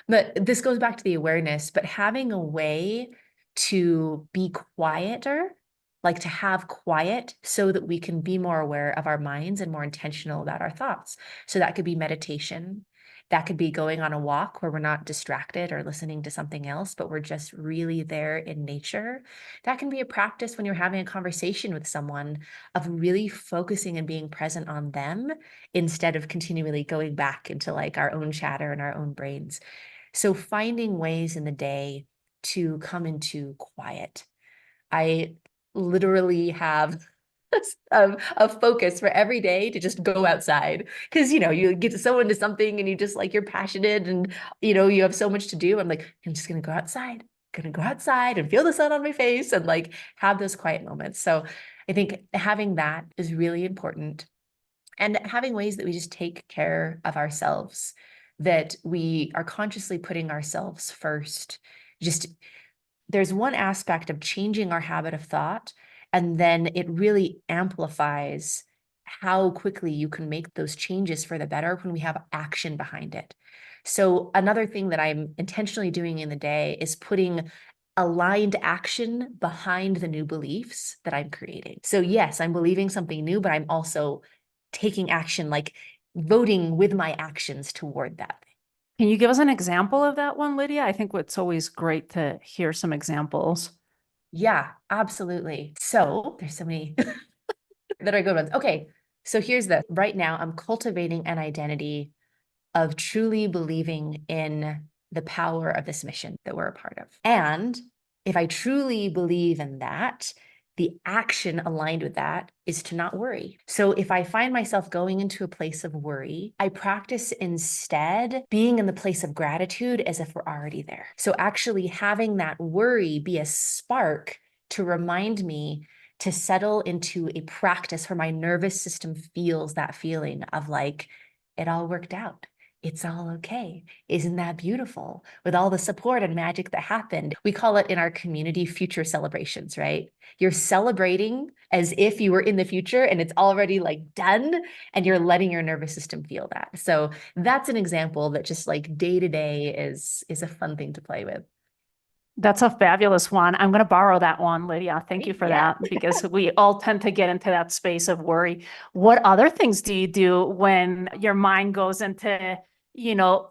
But this goes back to the awareness, but having a way to be quieter, like to have quiet so that we can be more aware of our minds and more intentional about our thoughts. So that could be meditation. That could be going on a walk where we're not distracted or listening to something else, but we're just really there in nature. That can be a practice when you're having a conversation with someone of really focusing and being present on them instead of continually going back into like our own chatter and our own brains. So finding ways in the day to come into quiet. I literally have a focus for every day to just go outside because you get someone to something and you just like you're passionate and you have so much to do. I'm like, I'm just gonna go outside and feel the sun on my face and like have those quiet moments. So I think having that is really important, and having ways that we just take care of ourselves, that we are consciously putting ourselves first. Just there's one aspect of changing our habit of thought, and then it really amplifies how quickly you can make those changes for the better when we have action behind it. So another thing that I'm intentionally doing in the day is putting aligned action behind the new beliefs that I'm creating. So yes, I'm believing something new, but I'm also taking action, like voting with my actions toward that. Can you give us an example of that one, Lydia? I think it's always great to hear some examples. Yeah, absolutely. So there's so many that are good ones. Okay, so here's the right now I'm cultivating an identity of truly believing in the power of this mission that we're a part of. And if I truly believe in that, the action aligned with that is to not worry. So if I find myself going into a place of worry, I practice instead being in the place of gratitude as if we're already there. So actually having that worry be a spark to remind me to settle into a practice where my nervous system feels that feeling of like, it all worked out. It's all okay. Isn't that beautiful? With all the support and magic that happened. We call it in our community future celebrations, right? You're celebrating as if you were in the future and it's already like done, and you're letting your nervous system feel that. So that's an example that just like day to day is a fun thing to play with. That's a fabulous one. I'm going to borrow that one, Lydia. Thank you for that, because we all tend to get into that space of worry. What other things do you do when your mind goes into,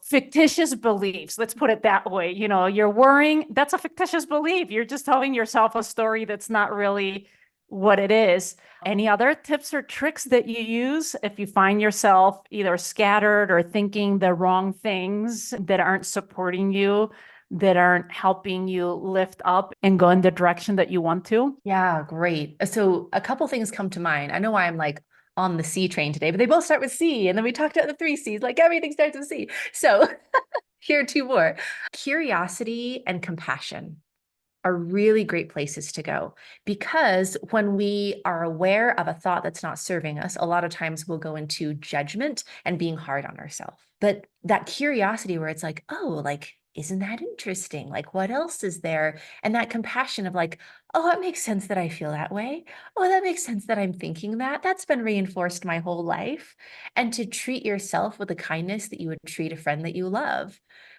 fictitious beliefs? Let's put it that way. You're worrying. That's a fictitious belief. You're just telling yourself a story that's not really what it is. Any other tips or tricks that you use if you find yourself either scattered or thinking the wrong things that aren't supporting you, that aren't helping you lift up and go in the direction that you want to? Yeah, great. So a couple things come to mind. I know I'm like on the C train today, but they both start with C. And then we talked about the 3 C's, like everything starts with C. So here are two more: curiosity and compassion. are really great places to go, because when we are aware of a thought that's not serving us, a lot of times we'll go into judgment and being hard on ourselves. But that curiosity where it's like, oh, like, isn't that interesting? Like, what else is there? And that compassion of like, oh, it makes sense that I feel that way. Oh, that makes sense that I'm thinking that. That's been reinforced my whole life. And to treat yourself with the kindness that you would treat a friend that you love,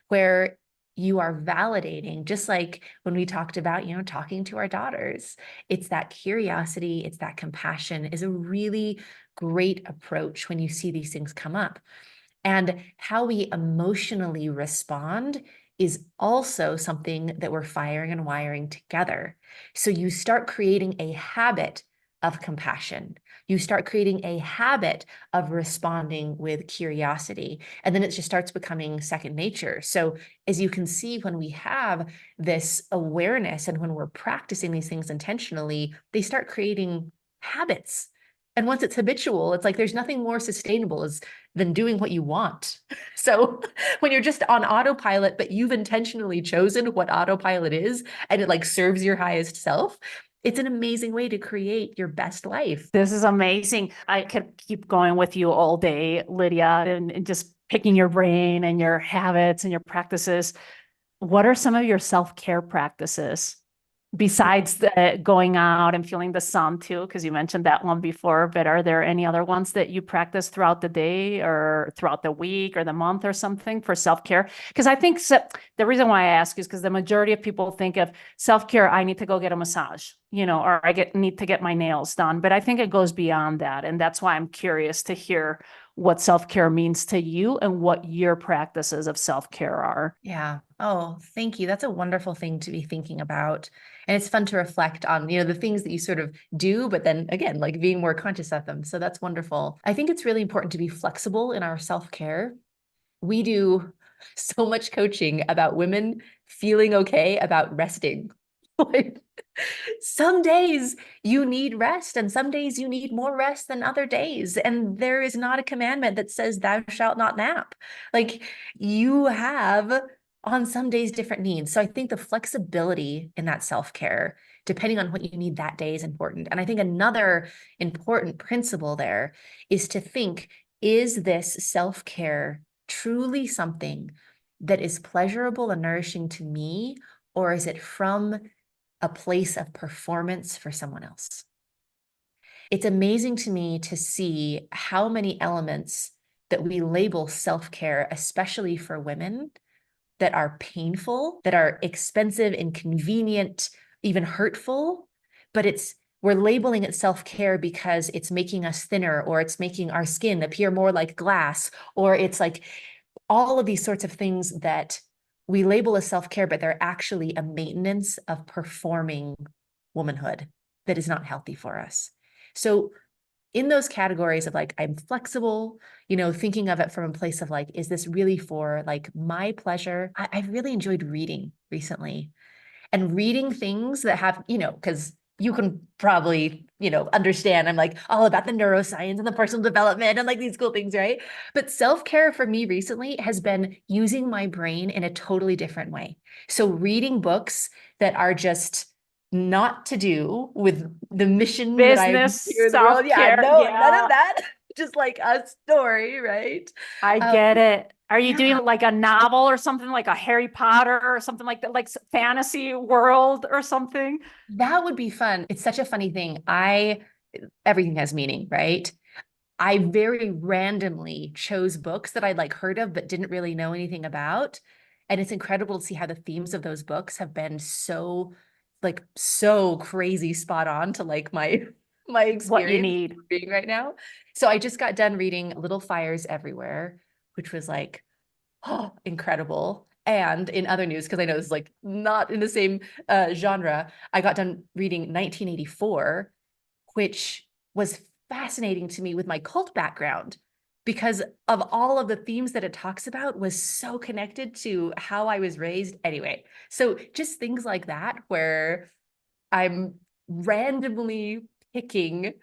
where you are validating, just like when we talked about, talking to our daughters. It's that curiosity, it's that compassion is a really great approach when you see these things come up. And how we emotionally respond is also something that we're firing and wiring together. So you start creating a habit of compassion. You start creating a habit of responding with curiosity. And then it just starts becoming second nature. So as you can see, when we have this awareness and when we're practicing these things intentionally, they start creating habits. And once it's habitual, it's like there's nothing more sustainable than doing what you want. So when you're just on autopilot, but you've intentionally chosen what autopilot is, and it like serves your highest self, it's an amazing way to create your best life. This is amazing. I could keep going with you all day, Lydia, and just picking your brain and your habits and your practices. What are some of your self-care practices besides the going out and feeling the sun too? Because you mentioned that one before, but are there any other ones that you practice throughout the day or throughout the week or the month or something for self-care? Because I think the reason why I ask is because the majority of people think of self-care, I need to go get a massage, or I need to get my nails done. But I think it goes beyond that. And that's why I'm curious to hear what self-care means to you and what your practices of self-care are. Yeah. Oh, thank you. That's a wonderful thing to be thinking about. And it's fun to reflect on, the things that you sort of do, but then again, like being more conscious of them. So that's wonderful. I think it's really important to be flexible in our self-care. We do so much coaching about women feeling okay about resting. Like, some days you need rest and some days you need more rest than other days. And there is not a commandment that says thou shalt not nap. Like, you have on some days different needs. So I think the flexibility in that self-care, depending on what you need that day, is important. And I think another important principle there is to think, is this self-care truly something that is pleasurable and nourishing to me, or is it from a place of performance for someone else? It's amazing to me to see how many elements that we label self-care, especially for women, that are painful, that are expensive, inconvenient, even hurtful, but we're labeling it self-care because it's making us thinner, or it's making our skin appear more like glass, or it's like all of these sorts of things that we label as self-care, but they're actually a maintenance of performing womanhood that is not healthy for us. So in those categories of like, I'm flexible, thinking of it from a place of like, is this really for like my pleasure? I've really enjoyed reading recently, and reading things that have, because you can probably, understand I'm like all about the neuroscience and the personal development and like these cool things, right? But self-care for me recently has been using my brain in a totally different way. So reading books that are just not to do with the mission that I'm Business, here in the world. Yeah, self-care, no, yeah. none of that. Just like a story, right? I get it. Are you Yeah. doing like a novel or something, like a Harry Potter or something like that, like fantasy world or something? That would be fun. It's such a funny thing. Everything has meaning, right? I very randomly chose books that I'd like heard of, but didn't really know anything about. And it's incredible to see how the themes of those books have been so crazy spot on to like my What you experience need. being right now. So I just got done reading Little Fires Everywhere, which was like, oh, incredible. And in other news, because I know this is like not in the same genre, I got done reading 1984, which was fascinating to me with my cult background, because of all of the themes that it talks about was so connected to how I was raised. Anyway, so just things like that where I'm randomly picking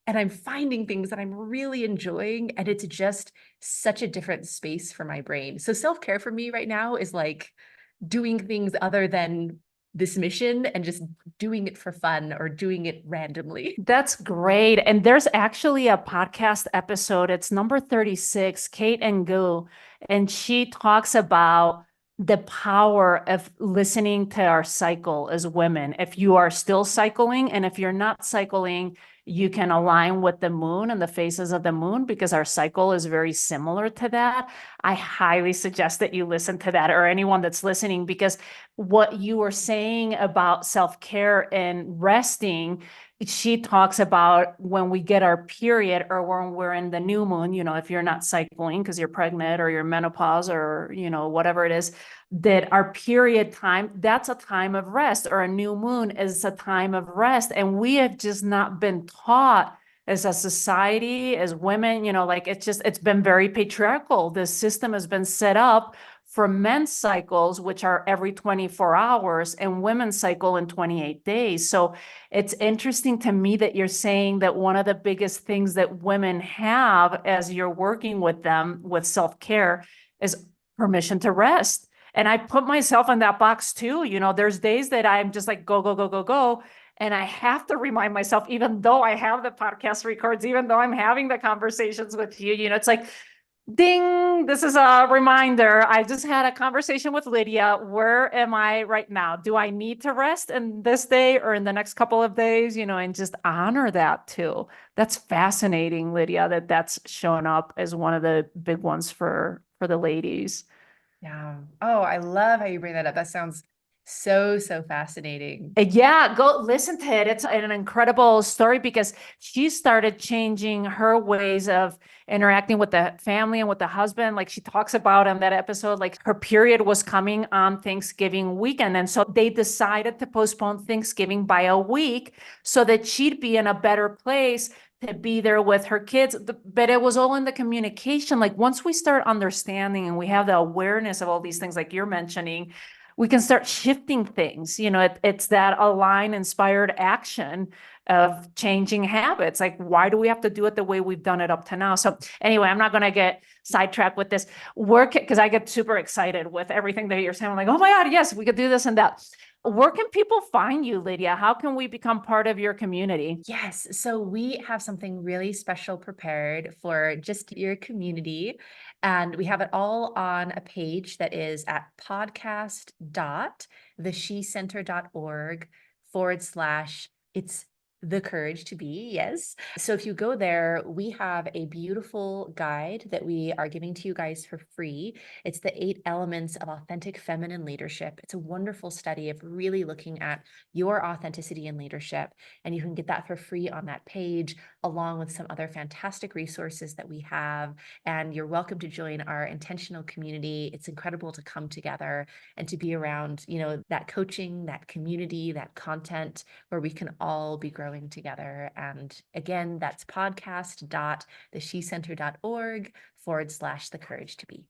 and I'm finding things that I'm really enjoying, and it's just such a different space for my brain. So self-care for me right now is like doing things other than this mission and just doing it for fun or doing it randomly. That's great. And there's actually a podcast episode. It's number 36, Kate and Goo. And she talks about the power of listening to our cycle as women. If you are still cycling, and if you're not cycling, you can align with the moon and the phases of the moon, because our cycle is very similar to that. I highly suggest that you listen to that, or anyone that's listening, because what you were saying about self-care and resting, she talks about when we get our period, or when we're in the new moon, if you're not cycling because you're pregnant or you're menopause or, whatever it is, that our period time, that's a time of rest, or a new moon is a time of rest. And we have just not been taught as a society, as women, it's been very patriarchal. The system has been set up for men's cycles, which are every 24 hours, and women's cycle in 28 days. So it's interesting to me that you're saying that one of the biggest things that women have as you're working with them with self-care is permission to rest. And I put myself in that box too. There's days that I'm just like, go, go, go, go, go. And I have to remind myself, even though I have the podcast records, even though I'm having the conversations with you, it's like, ding, this is a reminder. I just had a conversation with Lydia. Where am I right now? Do I need to rest in this day or in the next couple of days? And just honor that too. That's fascinating, Lydia, that's shown up as one of the big ones for the ladies. Yeah. Oh, I love how you bring that up. That sounds so fascinating. Yeah, go listen to it. It's an incredible story, because she started changing her ways of interacting with the family and with the husband. Like she talks about in that episode, like her period was coming on Thanksgiving weekend. And so they decided to postpone Thanksgiving by a week so that she'd be in a better place to be there with her kids. But it was all in the communication. Like once we start understanding and we have the awareness of all these things, like you're mentioning, we can start shifting things. It's that aligned, inspired action of changing habits. Like, why do we have to do it the way we've done it up to now? So anyway, I'm not going to get sidetracked with this work, because I get super excited with everything that you're saying. I'm like, oh my God, yes, we could do this and that. Where can people find you, Lydia? How can we become part of your community? Yes. So we have something really special prepared for just your community. And we have it all on a page that is at podcast.theshecenter.org/it's the courage to be. Yes. So if you go there, we have a beautiful guide that we are giving to you guys for free. It's the 8 elements of authentic feminine leadership. It's a wonderful study of really looking at your authenticity in leadership. And you can get that for free on that page, along with some other fantastic resources that we have. And you're welcome to join our intentional community. It's incredible to come together and to be around, that coaching, that community, that content where we can all be growing together. And again, that's podcast.theshecenter.org/the courage to be.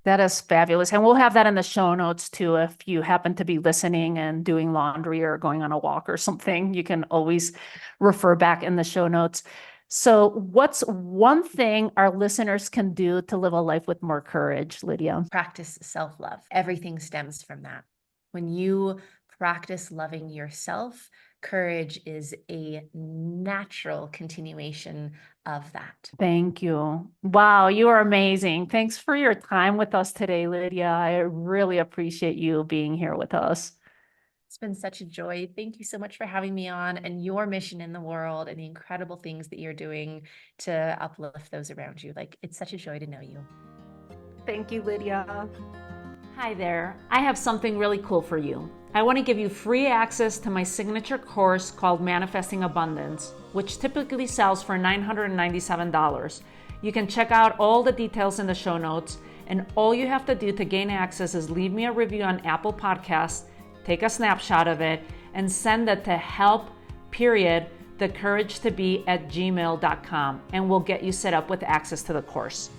That is fabulous. And we'll have that in the show notes too. If you happen to be listening and doing laundry or going on a walk or something, you can always refer back in the show notes. So what's one thing our listeners can do to live a life with more courage, Lydia? Practice self-love. Everything stems from that. When you practice loving yourself, courage is a natural continuation of that. Thank you. Wow, you are amazing. Thanks for your time with us today, Lydia. I really appreciate you being here with us. It's been such a joy. Thank you so much for having me on, and your mission in the world and the incredible things that you're doing to uplift those around you. It's such a joy to know you. Thank you, Lydia. Hi there. I have something really cool for you. I want to give you free access to my signature course called Manifesting Abundance, which typically sells for $997. You can check out all the details in the show notes, and all you have to do to gain access is leave me a review on Apple Podcasts, take a snapshot of it, and send it to help.thecouragetobe@gmail.com, and we'll get you set up with access to the course.